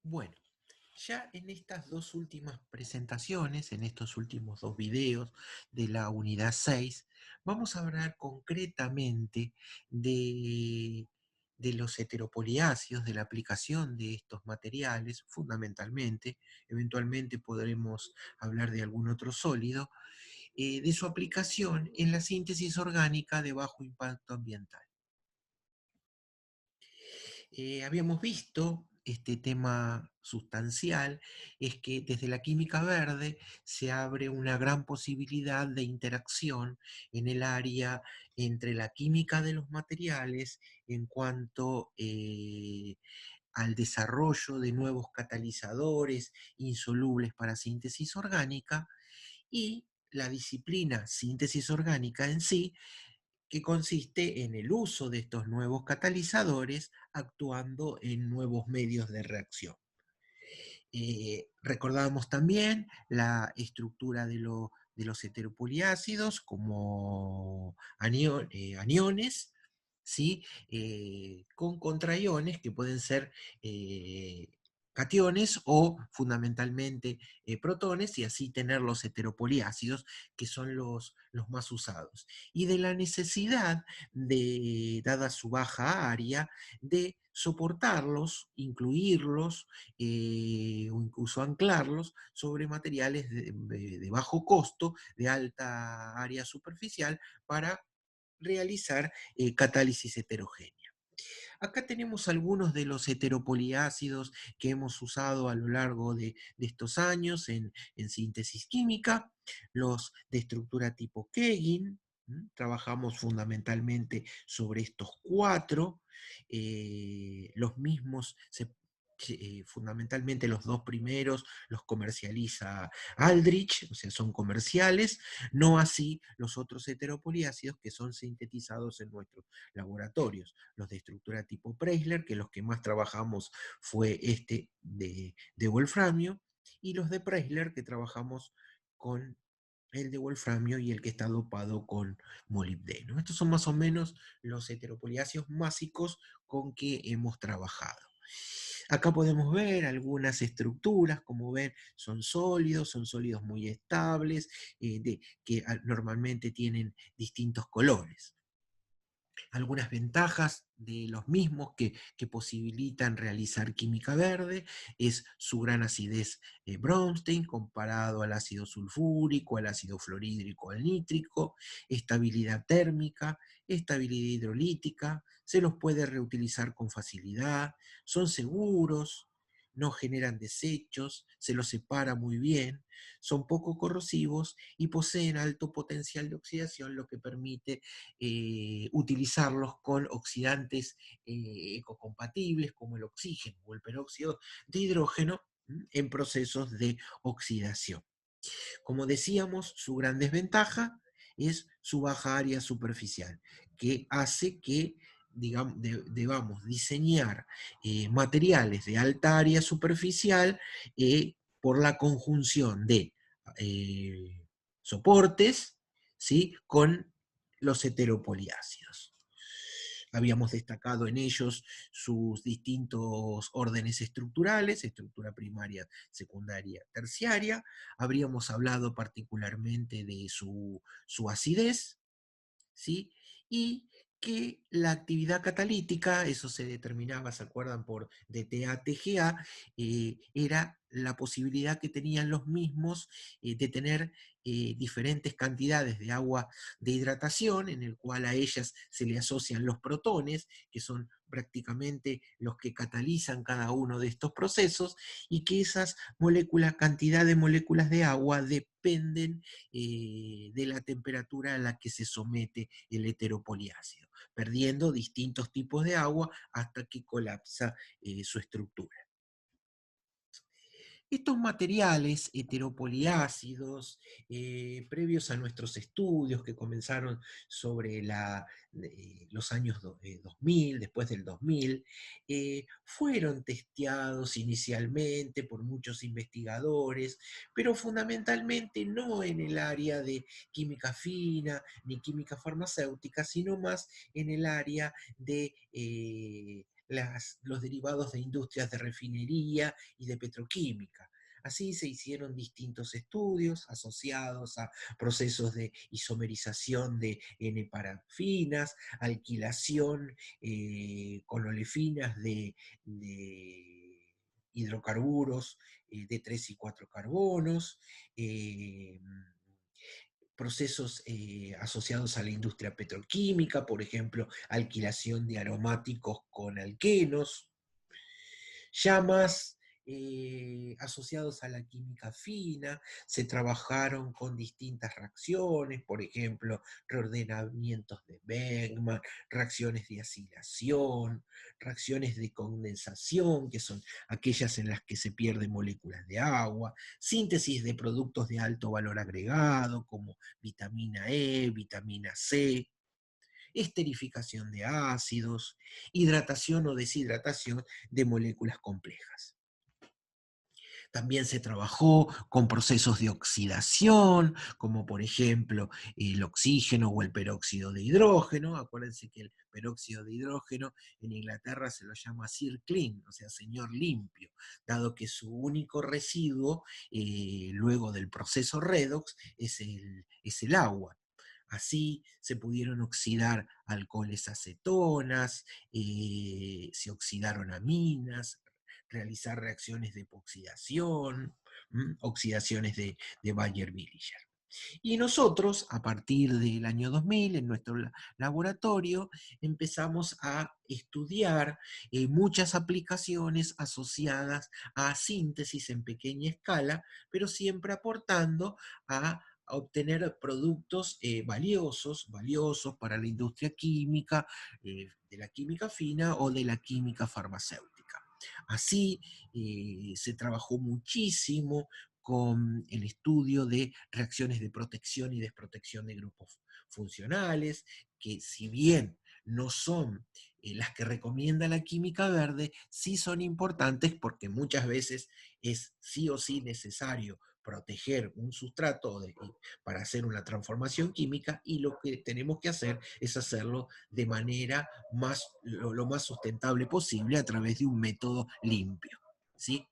Bueno, ya en estas dos últimas presentaciones, en estos últimos dos videos de la unidad 6, vamos a hablar concretamente de, de los heteropoliáceos, de la aplicación de estos materiales, fundamentalmente. Eventualmente podremos hablar de algún otro sólido, de su aplicación en la síntesis orgánica de bajo impacto ambiental. Habíamos visto este tema sustancial, es que desde la química verde se abre una gran posibilidad de interacción en el área entre la química de los materiales en cuanto al desarrollo de nuevos catalizadores insolubles para síntesis orgánica y la disciplina síntesis orgánica en sí, que consiste en el uso de estos nuevos catalizadores actuando en nuevos medios de reacción. Recordábamos también la estructura de los heteropoliácidos como aniones, ¿sí? Con contraiones que pueden ser eh, cationes o fundamentalmente protones, y así tener los heteropoliácidos, que son los más usados. Y de la necesidad, dada su baja área, de soportarlos, incluirlos o incluso anclarlos sobre materiales de bajo costo, de alta área superficial, para realizar catálisis heterogénea. Acá tenemos algunos de los heteropoliácidos que hemos usado a lo largo de estos años en síntesis química, los de estructura tipo Keggin. Trabajamos fundamentalmente sobre estos cuatro. Los mismos fundamentalmente los dos primeros los comercializa Aldrich, o sea, son comerciales, no así los otros heteropoliácidos que son sintetizados en nuestros laboratorios, los de estructura tipo Preisler, que los que más trabajamos fue este de wolframio, y los de Preisler que trabajamos con el de wolframio y el que está dopado con molibdeno. Estos son más o menos los heteropoliáceos básicos con que hemos trabajado. Acá podemos ver algunas estructuras, como ven, son sólidos muy estables, que normalmente tienen distintos colores. Algunas ventajas de los mismos que posibilitan realizar química verde es su gran acidez Bronsted comparado al ácido sulfúrico, al ácido fluorhídrico, al nítrico, estabilidad térmica, estabilidad hidrolítica, se los puede reutilizar con facilidad, son seguros, no generan desechos, se los separa muy bien, son poco corrosivos y poseen alto potencial de oxidación, lo que permite utilizarlos con oxidantes ecocompatibles como el oxígeno o el peróxido de hidrógeno en procesos de oxidación. Como decíamos, su gran desventaja es su baja área superficial, que hace que debamos diseñar materiales de alta área superficial por la conjunción de soportes, ¿sí?, con los heteropoliácidos. Habíamos destacado en ellos sus distintos órdenes estructurales, estructura primaria, secundaria, terciaria. Habríamos hablado particularmente de su acidez, ¿sí? Y que la actividad catalítica, eso se determinaba, ¿se acuerdan? Por DTA-TGA, era la posibilidad que tenían los mismos de tener diferentes cantidades de agua de hidratación, en el cual a ellas se le asocian los protones, que son prácticamente los que catalizan cada uno de estos procesos, y que esas moléculas, cantidad de moléculas de agua dependen de la temperatura a la que se somete el heteropoliácido, perdiendo distintos tipos de agua hasta que colapsa su estructura. Estos materiales heteropoliácidos, previos a nuestros estudios que comenzaron sobre los años 2000, después del 2000, fueron testeados inicialmente por muchos investigadores, pero fundamentalmente no en el área de química fina ni química farmacéutica, sino más en el área de los derivados de industrias de refinería y de petroquímica. Así se hicieron distintos estudios asociados a procesos de isomerización de N-parafinas, alquilación con olefinas de hidrocarburos de 3 y 4 carbonos, eh, procesos asociados a la industria petroquímica, por ejemplo, alquilación de aromáticos con alquenos, llamas asociados a la química fina, se trabajaron con distintas reacciones, por ejemplo, reordenamientos de Bergman, reacciones de acilación, reacciones de condensación, que son aquellas en las que se pierden moléculas de agua, síntesis de productos de alto valor agregado, como vitamina E, vitamina C, esterificación de ácidos, hidratación o deshidratación de moléculas complejas. También se trabajó con procesos de oxidación, como por ejemplo el oxígeno o el peróxido de hidrógeno. Acuérdense que el peróxido de hidrógeno en Inglaterra se lo llama Sir Clean, o sea, señor limpio, dado que su único residuo, luego del proceso redox, es el agua. Así se pudieron oxidar alcoholes acetonas, se oxidaron aminas, realizar reacciones de epoxidación, oxidaciones de Bayer-Villiger. Y nosotros, a partir del año 2000, en nuestro laboratorio, empezamos a estudiar muchas aplicaciones asociadas a síntesis en pequeña escala, pero siempre aportando a obtener productos valiosos para la industria química, de la química fina o de la química farmacéutica. Así se trabajó muchísimo con el estudio de reacciones de protección y desprotección de grupos funcionales, que si bien no son las que recomienda la química verde, sí son importantes porque muchas veces es sí o sí necesario proteger un sustrato para hacer una transformación química, y lo que tenemos que hacer es hacerlo de manera lo más sustentable posible a través de un método limpio, ¿sí?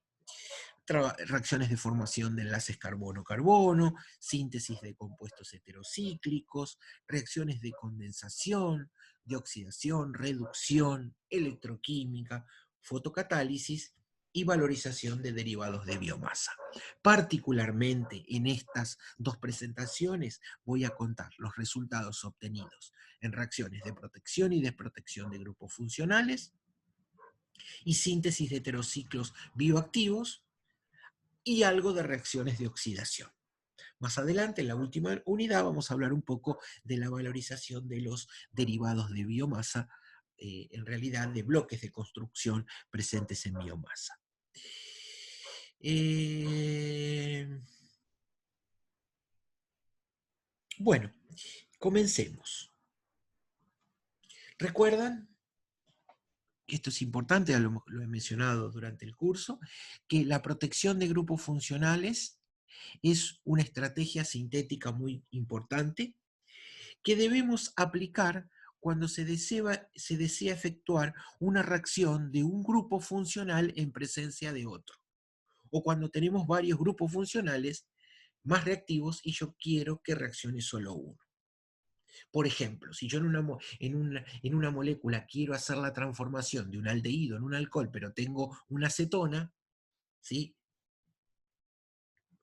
Reacciones de formación de enlaces carbono-carbono, síntesis de compuestos heterocíclicos, reacciones de condensación, de oxidación, reducción, electroquímica, fotocatálisis y valorización de derivados de biomasa. Particularmente en estas dos presentaciones voy a contar los resultados obtenidos en reacciones de protección y desprotección de grupos funcionales y síntesis de heterociclos bioactivos, y algo de reacciones de oxidación. Más adelante, en la última unidad, vamos a hablar un poco de la valorización de los derivados de biomasa, en realidad de bloques de construcción presentes en biomasa. Eh, bueno, comencemos. ¿Recuerdan? Esto es importante, lo he mencionado durante el curso, que la protección de grupos funcionales es una estrategia sintética muy importante que debemos aplicar cuando se desea efectuar una reacción de un grupo funcional en presencia de otro, o cuando tenemos varios grupos funcionales más reactivos y yo quiero que reaccione solo uno. Por ejemplo, si yo en una molécula quiero hacer la transformación de un aldehído en un alcohol, pero tengo una acetona, ¿sí?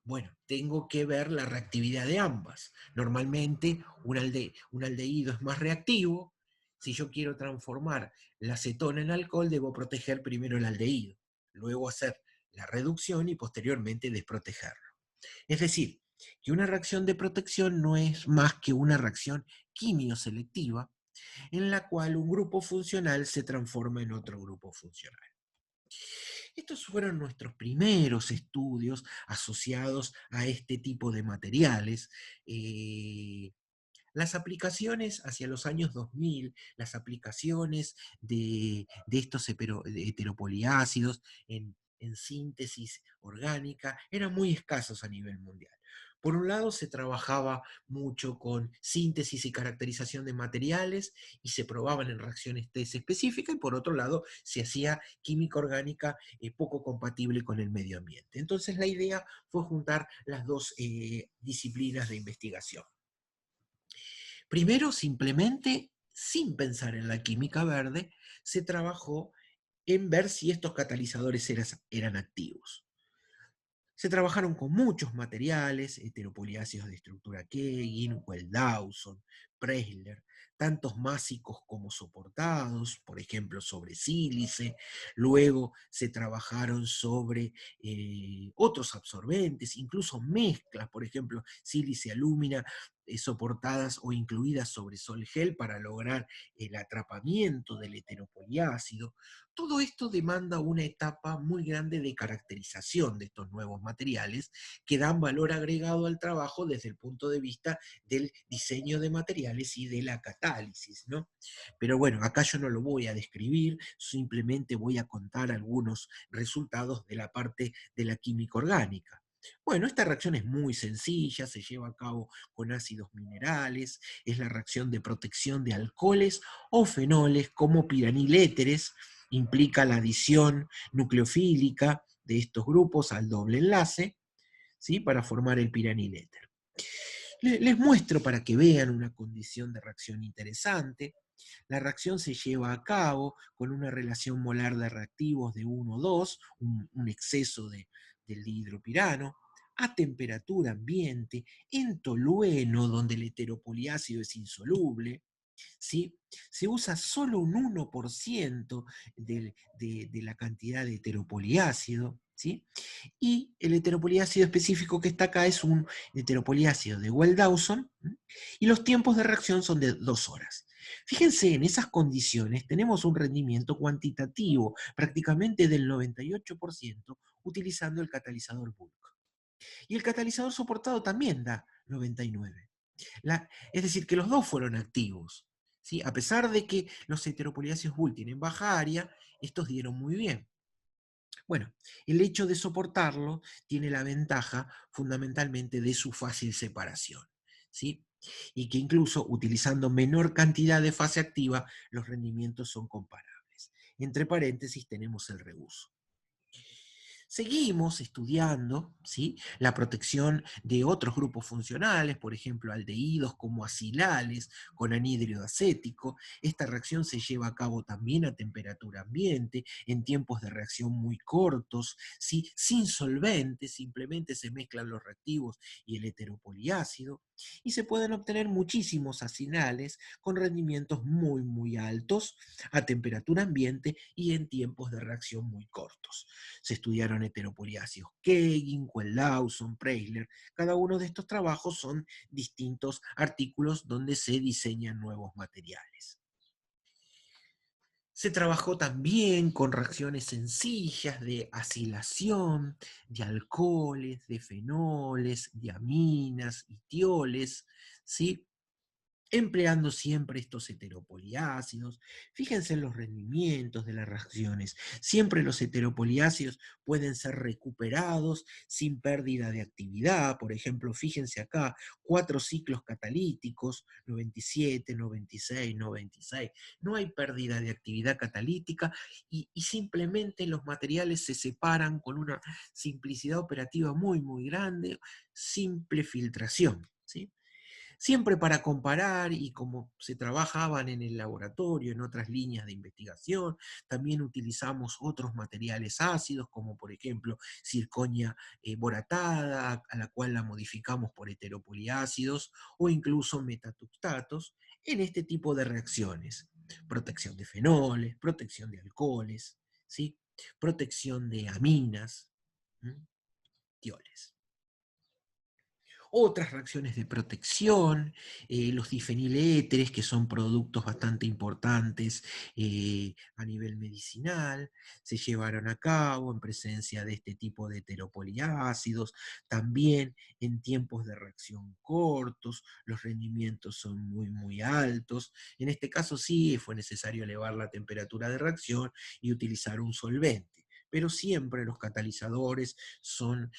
Bueno, tengo que ver la reactividad de ambas. Normalmente un aldehído es más reactivo. Si yo quiero transformar la acetona en alcohol, debo proteger primero el aldehído, luego hacer la reducción y posteriormente desprotegerlo. Es decir, que una reacción de protección no es más que una reacción quimioselectiva en la cual un grupo funcional se transforma en otro grupo funcional. Estos fueron nuestros primeros estudios asociados a este tipo de materiales. Las aplicaciones hacia los años 2000, las aplicaciones de estos heteropoliácidos en síntesis orgánica eran muy escasos a nivel mundial. Por un lado, se trabajaba mucho con síntesis y caracterización de materiales y se probaban en reacciones test específicas, y por otro lado, se hacía química orgánica poco compatible con el medio ambiente. Entonces, la idea fue juntar las dos disciplinas de investigación. Primero, simplemente, sin pensar en la química verde, se trabajó en ver si estos catalizadores eran activos. Se trabajaron con muchos materiales, heteropoliáceos de estructura Keggin, Well-Dawson, Presler, tantos másicos como soportados, por ejemplo, sobre sílice. Luego se trabajaron sobre otros absorbentes, incluso mezclas, por ejemplo, sílice-alúmina, soportadas o incluidas sobre sol-gel para lograr el atrapamiento del heteropoliácido. Todo esto demanda una etapa muy grande de caracterización de estos nuevos materiales que dan valor agregado al trabajo desde el punto de vista del diseño de materiales y de la catálisis, ¿no? Pero bueno, acá yo no lo voy a describir, simplemente voy a contar algunos resultados de la parte de la química orgánica. Bueno, esta reacción es muy sencilla, se lleva a cabo con ácidos minerales, es la reacción de protección de alcoholes o fenoles como piraniléteres, implica la adición nucleofílica de estos grupos al doble enlace, ¿sí? Para formar el piraniléter. Les muestro para que vean una condición de reacción interesante. La reacción se lleva a cabo con una relación molar de reactivos de 1,2, un exceso del dihidropirano, a temperatura ambiente, en tolueno, donde el heteropoliácido es insoluble, ¿sí? Se usa solo un 1% de la cantidad de heteropoliácido, ¿sí? Y el heteropoliácido específico que está acá es un heteropoliácido de Well-Dawson, y los tiempos de reacción son de 2 horas. Fíjense, en esas condiciones tenemos un rendimiento cuantitativo prácticamente del 98% utilizando el catalizador bulk. Y el catalizador soportado también da 99%. Es decir, que los dos fueron activos. ¿Sí? A pesar de que los heteropoliáceos Bull tienen baja área, estos dieron muy bien. Bueno, el hecho de soportarlo tiene la ventaja fundamentalmente de su fácil separación, ¿sí? Y que incluso utilizando menor cantidad de fase activa, los rendimientos son comparables. Entre paréntesis tenemos el reuso. Seguimos estudiando, ¿sí? La protección de otros grupos funcionales, por ejemplo, aldehídos como acilales con anhídrido acético. Esta reacción se lleva a cabo también a temperatura ambiente, en tiempos de reacción muy cortos, ¿sí? Sin solventes, simplemente se mezclan los reactivos y el heteropoliácido, y se pueden obtener muchísimos acilales con rendimientos muy, muy altos a temperatura ambiente y en tiempos de reacción muy cortos. Se estudiaron heteropoliáceos Keggin, Well-Dawson, Presler. Cada uno de estos trabajos son distintos artículos donde se diseñan nuevos materiales. Se trabajó también con reacciones sencillas de acilación, de alcoholes, de fenoles, de aminas y tioles, ¿sí? Empleando siempre estos heteropoliácidos. Fíjense en los rendimientos de las reacciones. Siempre los heteropoliácidos pueden ser recuperados sin pérdida de actividad. Por ejemplo, fíjense acá, 4 ciclos catalíticos, 97, 96, 96. No hay pérdida de actividad catalítica y simplemente los materiales se separan con una simplicidad operativa muy, muy grande, simple filtración, ¿sí? Siempre para comparar, y como se trabajaban en el laboratorio, en otras líneas de investigación, también utilizamos otros materiales ácidos, como por ejemplo circonia boratada, a la cual la modificamos por heteropoliácidos, o incluso metatuctatos, en este tipo de reacciones. Protección de fenoles, protección de alcoholes, ¿sí? Protección de aminas, ¿m? Tioles. Otras reacciones de protección, los difeniléteres, que son productos bastante importantes a nivel medicinal, se llevaron a cabo en presencia de este tipo de heteropoliácidos. También en tiempos de reacción cortos, los rendimientos son muy, muy altos. En este caso sí fue necesario elevar la temperatura de reacción y utilizar un solvente. pero siempre los catalizadores son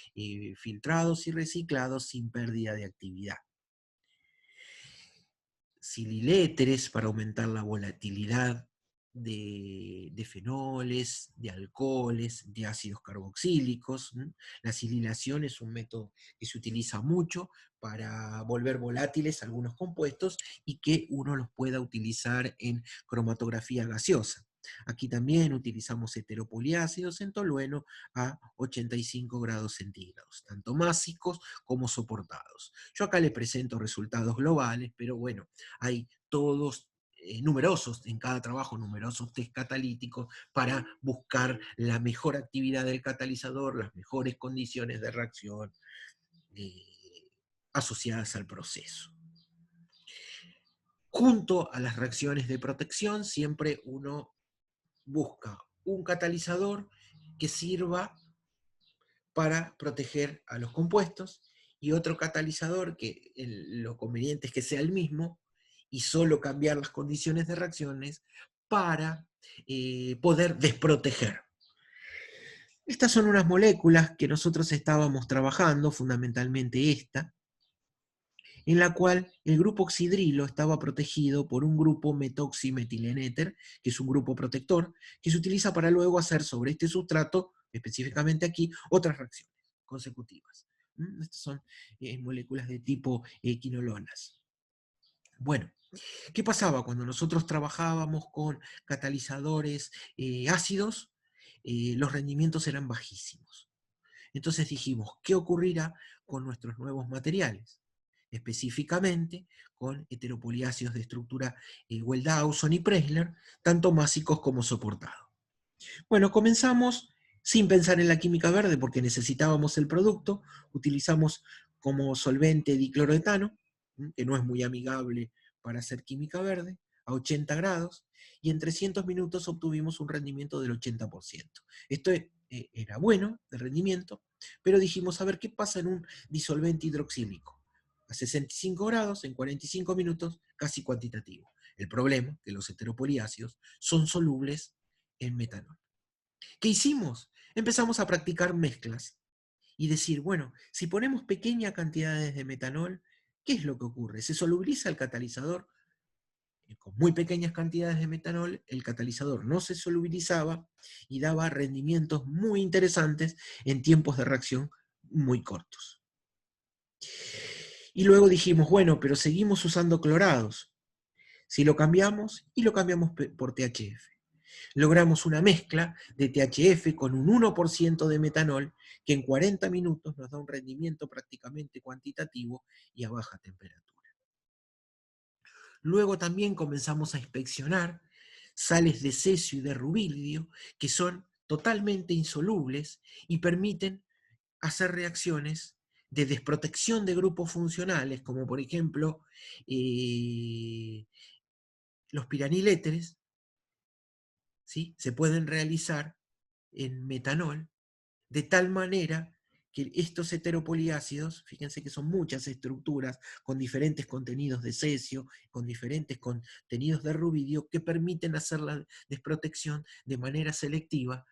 filtrados y reciclados sin pérdida de actividad. Sililéteres para aumentar la volatilidad de fenoles, de alcoholes, de ácidos carboxílicos. La sililación es un método que se utiliza mucho para volver volátiles algunos compuestos y que uno los pueda utilizar en cromatografía gaseosa. Aquí también utilizamos heteropoliácidos en tolueno a 85 grados centígrados, tanto másicos como soportados. Yo acá le presento resultados globales, pero bueno, hay todos numerosos, en cada trabajo, numerosos test catalíticos para buscar la mejor actividad del catalizador, las mejores condiciones de reacción eh, asociadas al proceso. Junto a las reacciones de protección, siempre uno busca un catalizador que sirva para proteger a los compuestos y otro catalizador que lo conveniente es que sea el mismo y solo cambiar las condiciones de reacciones para poder desproteger. Estas son unas moléculas que nosotros estábamos trabajando, fundamentalmente esta, en la cual el grupo oxidrilo estaba protegido por un grupo metoximetilenéter, que es un grupo protector, que se utiliza para luego hacer sobre este sustrato, específicamente aquí, otras reacciones consecutivas. Estas son moléculas de tipo quinolonas. Bueno, ¿qué pasaba cuando nosotros trabajábamos con catalizadores ácidos? Los rendimientos eran bajísimos. Entonces dijimos, ¿qué ocurrirá con nuestros nuevos materiales? Específicamente con heteropoliácidos de estructura Weld-Dawson y Pressler, tanto másicos como soportados. Bueno, comenzamos sin pensar en la química verde porque necesitábamos el producto, utilizamos como solvente dicloroetano, que no es muy amigable para hacer química verde, a 80 grados, y en 300 minutos obtuvimos un rendimiento del 80%. Esto era bueno, de rendimiento, pero dijimos, a ver, ¿qué pasa en un disolvente hidroxílico? A 65 grados, en 45 minutos, casi cuantitativo. El problema, que los heteropoliácidos son solubles en metanol. ¿Qué hicimos? Empezamos a practicar mezclas y decir, bueno, si ponemos pequeñas cantidades de metanol, ¿qué es lo que ocurre? Se solubiliza el catalizador. Con muy pequeñas cantidades de metanol, el catalizador no se solubilizaba y daba rendimientos muy interesantes en tiempos de reacción muy cortos. Y luego dijimos, bueno, pero seguimos usando clorados. Si lo cambiamos, y lo cambiamos por THF. Logramos una mezcla de THF con un 1% de metanol que en 40 minutos nos da un rendimiento prácticamente cuantitativo y a baja temperatura. Luego también comenzamos a inspeccionar sales de cesio y de rubidio que son totalmente insolubles y permiten hacer reacciones de desprotección de grupos funcionales, como por ejemplo los piraniléteres, ¿sí? Se pueden realizar en metanol de tal manera que estos heteropoliácidos, fíjense que son muchas estructuras con diferentes contenidos de cesio, con diferentes contenidos de rubidio, que permiten hacer la desprotección de manera selectiva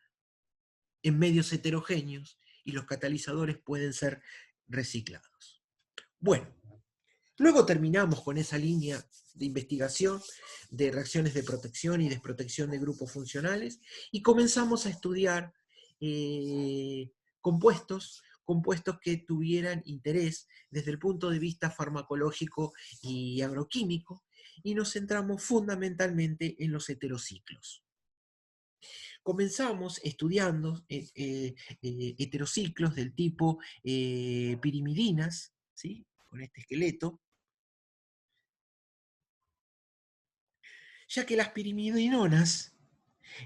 en medios heterogéneos y los catalizadores pueden ser reciclados. Bueno, luego terminamos con esa línea de investigación de reacciones de protección y desprotección de grupos funcionales y comenzamos a estudiar compuestos que tuvieran interés desde el punto de vista farmacológico y agroquímico, y nos centramos fundamentalmente en los heterociclos. Comenzamos estudiando heterociclos del tipo pirimidinas, ¿sí? Con este esqueleto, ya que las pirimidinonas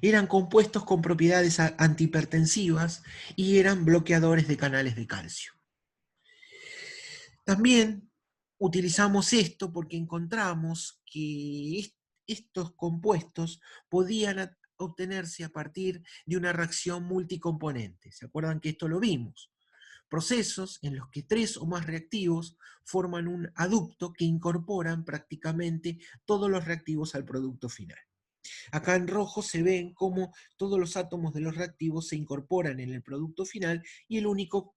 eran compuestos con propiedades antihipertensivas y eran bloqueadores de canales de calcio. También utilizamos esto porque encontramos que estos compuestos podían obtenerse a partir de una reacción multicomponente. ¿Se acuerdan que esto lo vimos? Procesos en los que 3 o más reactivos forman un aducto que incorporan prácticamente todos los reactivos al producto final. Acá en rojo se ven cómo todos los átomos de los reactivos se incorporan en el producto final y el único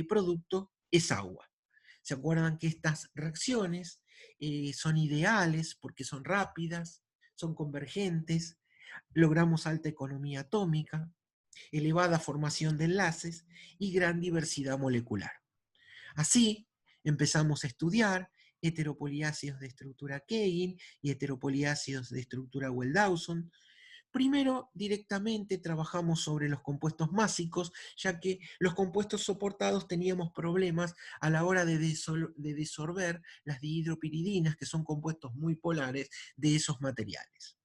producto es agua. ¿Se acuerdan que estas reacciones son ideales porque son rápidas, son convergentes, logramos alta economía atómica, elevada formación de enlaces y gran diversidad molecular? Así empezamos a estudiar heteropoliácidos de estructura Keggin y heteropoliácidos de estructura Well-Dawson. Primero, directamente trabajamos sobre los compuestos másicos, ya que los compuestos soportados teníamos problemas a la hora de desorber las dihidropiridinas, que son compuestos muy polares de esos materiales.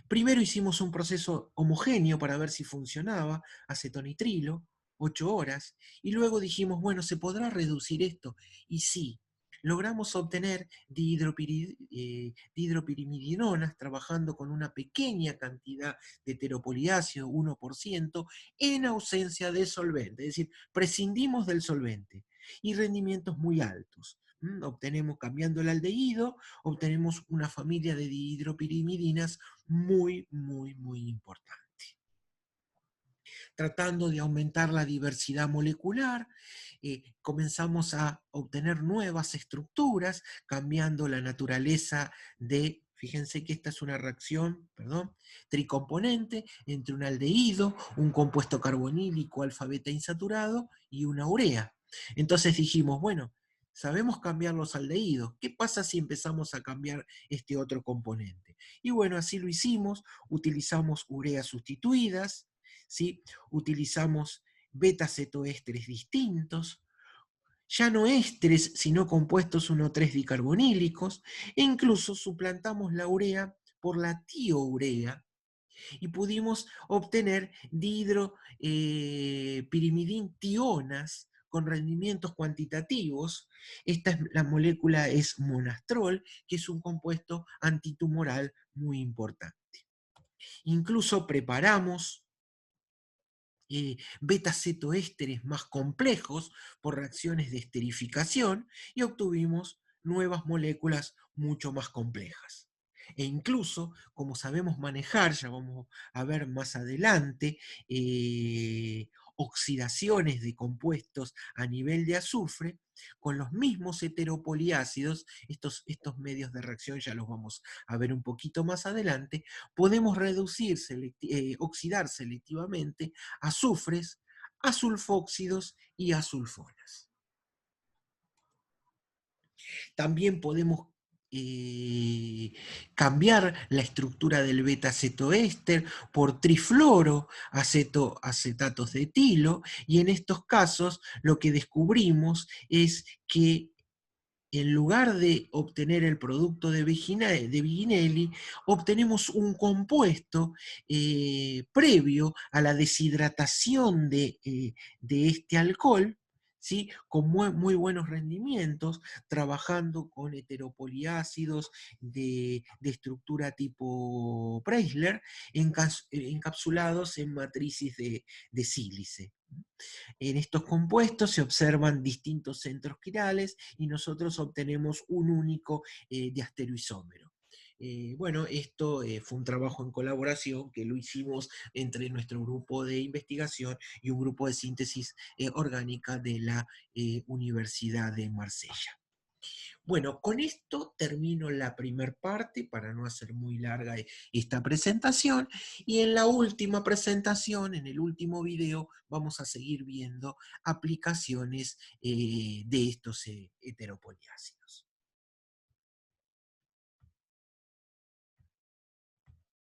Primero hicimos un proceso homogéneo para ver si funcionaba, acetonitrilo, 8 horas, y luego dijimos, bueno, ¿se podrá reducir esto? Y sí, logramos obtener dihidropirimidinonas trabajando con una pequeña cantidad de heteropoliácido, 1%, en ausencia de solvente, es decir, prescindimos del solvente, y rendimientos muy altos. Obtenemos, cambiando el aldehído, obtenemos una familia de dihidropirimidinas muy, muy, muy importante. Tratando de aumentar la diversidad molecular, comenzamos a obtener nuevas estructuras, cambiando la naturaleza de, fíjense que esta es una reacción, perdón, tricomponente entre un aldehído, un compuesto carbonílico alfa beta insaturado y una urea. Entonces dijimos, bueno, sabemos cambiar los aldehídos, ¿qué pasa si empezamos a cambiar este otro componente? Y bueno, así lo hicimos, utilizamos ureas sustituidas, ¿sí? Utilizamos beta-cetoésteres distintos, ya no ésteres, sino compuestos 1,3 dicarbonílicos, e incluso suplantamos la urea por la tiourea, y pudimos obtener dihidropirimidintionas con rendimientos cuantitativos. La molécula es monastrol, que es un compuesto antitumoral muy importante. Incluso preparamos beta-cetoésteres más complejos por reacciones de esterificación y obtuvimos nuevas moléculas mucho más complejas. E incluso, como sabemos manejar, ya vamos a ver más adelante, oxidaciones de compuestos a nivel de azufre, con los mismos heteropoliácidos, estos medios de reacción ya los vamos a ver un poquito más adelante, podemos oxidar selectivamente azufres, asulfóxidos y asulfonas. También podemos cambiar la estructura del beta-cetoéster por trifluoroacetatos de etilo, y en estos casos lo que descubrimos es que en lugar de obtener el producto de Viginelli, obtenemos un compuesto previo a la deshidratación de este alcohol, ¿sí? Con muy buenos rendimientos, trabajando con heteropoliácidos de estructura tipo Preisler, encapsulados en matrices de sílice. En estos compuestos se observan distintos centros quirales y nosotros obtenemos un único diastereoisómero. Bueno, esto fue un trabajo en colaboración que lo hicimos entre nuestro grupo de investigación y un grupo de síntesis orgánica de la Universidad de Marsella. Bueno, con esto termino la primera parte para no hacer muy larga esta presentación, y en la última presentación, en el último video, vamos a seguir viendo aplicaciones de estos heteropoliácidos.